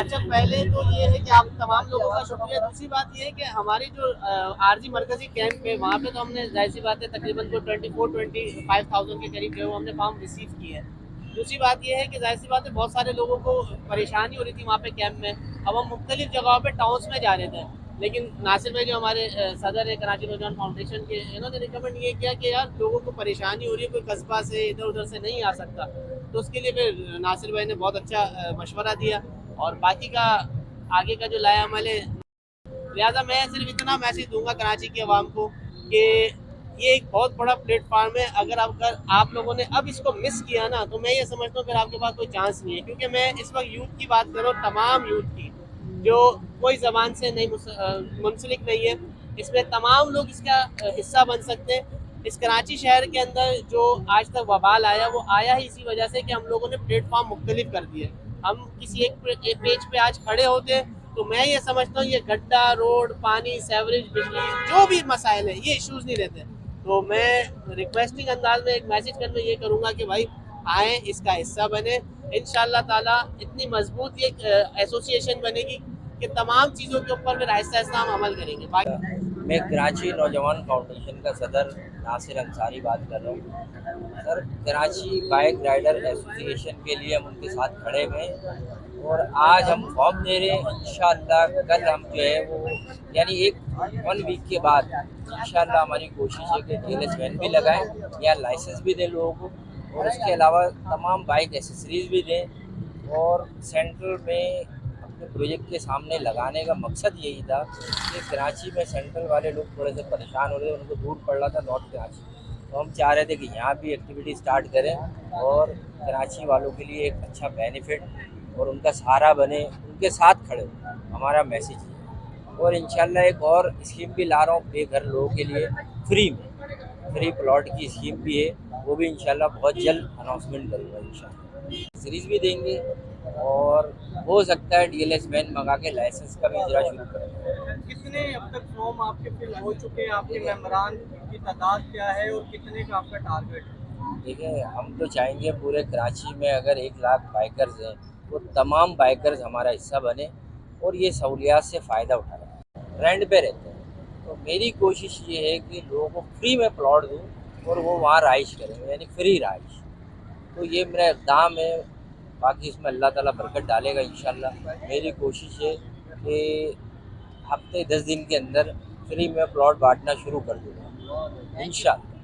अच्छा, पहले तो ये है कि आप तमाम लोगों का शुक्रिया। दूसरी बात ये है कि हमारी जो आरजी मरकजी कैंप है वहाँ पे तो हमने जाहिर सी बात है तकरीबन को 24-25,000 के करीब जो है वो हमने फॉर्म रिसीव किए हैं। दूसरी बात ये है कि जाहिर सी बात है बहुत सारे लोगों को परेशानी हो रही थी वहाँ पे कैंप में। अब हम मुख्तलिफ जगहों पे टाउन्स में जा रहे थे, लेकिन नासिर भाई जो हमारे सदर है कराची नौजवान फाउंडेशन के, इन्होंने रिकमेंड ये किया कि यार लोगों को परेशानी हो रही है, कोई कस्बा से इधर उधर से नहीं आ सकता, तो उसके लिए फिर नासिर भाई ने बहुत अच्छा मशवरा दिया और बाकी का आगे का जो लाया अमल है। लिहाजा मैं सिर्फ इतना मैसेज दूंगा कराची के अवाम को कि ये एक बहुत बड़ा प्लेटफॉर्म है। अगर आप लोगों ने अब इसको मिस किया ना, तो मैं ये समझता हूँ फिर आपके पास कोई चांस नहीं है, क्योंकि मैं इस वक्त यूथ की बात कर रहा हूँ, तमाम यूथ की जो कोई जबान से नहीं मुंसलिक नहीं है। इसमें तमाम लोग इसका हिस्सा बन सकते हैं। इस कराची शहर के अंदर जो आज तक वबाल आया, वो आया ही इसी वजह से कि हम लोगों ने प्लेटफॉर्म मुख्तलिफ कर दिए। हम किसी एक पेज पे आज खड़े होते, तो मैं ये समझता हूँ ये गड्ढा, रोड, पानी, सेवरेज, बिजली, जो भी मसाइल है, ये इश्यूज नहीं रहते। तो मैं रिक्वेस्टिंग अंदाज में एक मैसेज करना ये करूँगा कि भाई आए, इसका हिस्सा बने। इंशाल्लाह ताला इतनी मजबूत ये एसोसिएशन बनेगी कि तमाम चीज़ों के ऊपर फिर आहिस्ता आहिस्ता हम अमल करेंगे। मैं कराची नौजवान फाउंडेशन का सदर नासिर अंसारी बात कर रहा हूँ। Sir, Karachi bike rider association के लिए हम उनके साथ खड़े हुए हैं और आज हम फॉर्म दे रहे हैं। इंशाअल्लाह कल हम जो है वो यानी एक 1 वीक के बाद इंशाअल्लाह हमारी कोशिश है कि टीएलएस वैन भी लगाएं या लाइसेंस भी दें लोगों को, और उसके अलावा तमाम बाइक एसेसरीज भी दें। और सेंट्रल में अपने प्रोजेक्ट के सामने लगाने का मकसद यही था कि कराची में सेंट्रल वाले लोग थोड़े से परेशान हो रहे थे, उनको दूर पड़ रहा था नॉर्थ कराची, तो हम चाह रहे थे कि यहाँ भी एक्टिविटी स्टार्ट करें और कराची वालों के लिए एक अच्छा बेनिफिट और उनका सहारा बने, उनके साथ खड़े हो, हमारा मैसेज है। और इंशाल्लाह एक और स्कीम भी ला रहा हूँ बेघर लोगों के लिए, फ्री प्लॉट की स्कीम भी है, वो भी इंशाल्लाह बहुत जल्द अनाउंसमेंट करूँगा इंशाल्लाह। सीरीज भी देंगे और हो सकता है डीएलएस वैन मंगा के लाइसेंस का भी इजरा शुरू करें। कितने अब तक फॉर्म आपके फिल हो चुके हैं? आपके मेंबरान की तादाद क्या है और कितने का आपका टारगेट है? देखिए, हम तो चाहेंगे पूरे कराची में अगर 1 लाख बाइकर्स हैं तो तमाम बाइकर्स हमारा हिस्सा बने और ये सहूलियात से फ़ायदा उठाएं। रेंट पे रहते हैं, तो मेरी कोशिश ये है कि लोगों को फ्री में प्लॉट दूँ और वो वहाँ रहाइश करें, यानी फ्री रहाइश। तो ये मेरा इक़दाम है, बाकी इसमें अल्लाह ताला बरकत डालेगा इंशाल्लाह। मेरी कोशिश है कि हफ्ते 10 दिन के अंदर फ्री में प्लॉट बांटना शुरू कर दूँगा इंशाल्लाह।